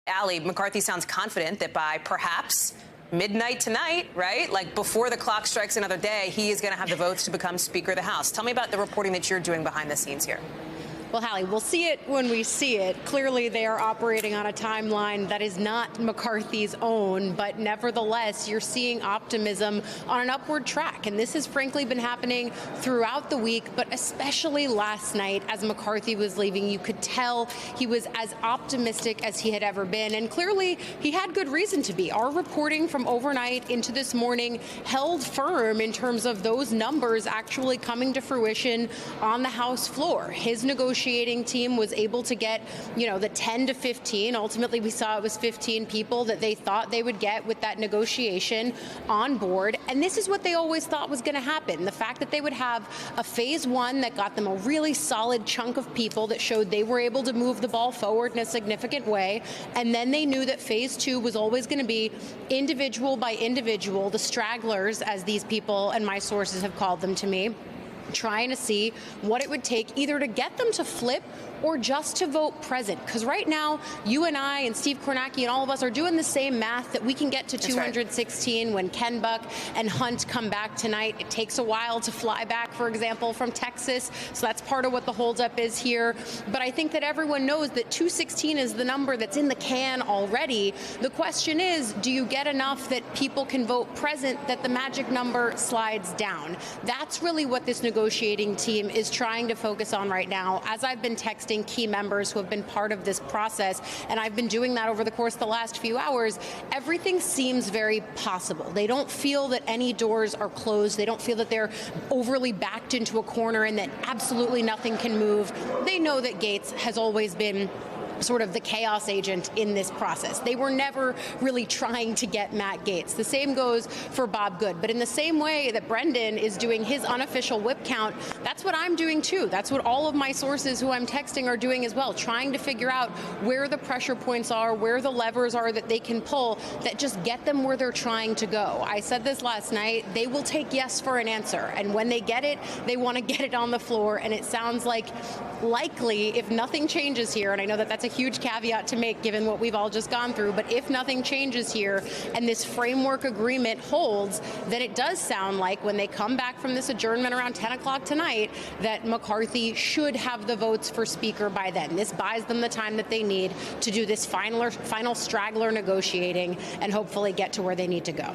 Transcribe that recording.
Ali, McCarthy sounds confident that by perhaps midnight tonight, right, like before the clock strikes another day, he is going to have the votes to become Speaker of the House. Tell me about the reporting that you're doing behind the scenes here. Well, Hallie, we'll see it when we see it. Clearly, they are operating on a timeline that is not McCarthy's own, but nevertheless, you're seeing optimism on an upward track. And this has frankly been happening throughout the week, but especially last night as McCarthy was leaving. You could tell he was as optimistic as he had ever been. And clearly, he had good reason to be. Our reporting from overnight into this morning held firm in terms of those numbers actually coming to fruition on the House floor. His negotiating team was able to get, the 10 to 15. Ultimately, we saw it was 15 people that they thought they would get with that negotiation on board. And this is what they always thought was going to happen. The fact that they would have a phase one that got them a really solid chunk of people that showed they were able to move the ball forward in a significant way. And then they knew that phase two was always going to be individual by individual, the stragglers, as these people and my sources have called them to me, trying to see what it would take either to get them to flip or just to vote present. Because right now, you and I and Steve Kornacki and all of us are doing the same math that we can get to 216 right. When Ken Buck and Hunt come back tonight. It takes a while to fly back, for example, from Texas. So that's part of what the holdup is here. But I think that everyone knows that 216 is the number that's in the can already. The question is, do you get enough that people can vote present that the magic number slides down? That's really what this negotiating team is trying to focus on right now. As I've been texting key members who have been part of this process, and I've been doing that over the course of the last few hours, everything seems very possible. They don't feel that any doors are closed. They don't feel that they're overly backed into a corner and that absolutely nothing can move. They know that Gaetz has always been sort of the chaos agent in this process. They were never really trying to get Matt Gaetz. The same goes for Bob Good. But in the same way that Brendan is doing his unofficial whip count, that's what I'm doing too. That's what all of my sources who I'm texting are doing as well, trying to figure out where the pressure points are, where the levers are that they can pull that just get them where they're trying to go. I said this last night, they will take yes for an answer. And when they get it, they want to get it on the floor. And it sounds like likely, if nothing changes here, and I know that that's a huge caveat to make given what we've all just gone through, but if nothing changes here and this framework agreement holds, then it does sound like when they come back from this adjournment around 10 o'clock tonight, that McCarthy should have the votes for Speaker by then. This buys them the time that they need to do this final straggler negotiating and hopefully get to where they need to go.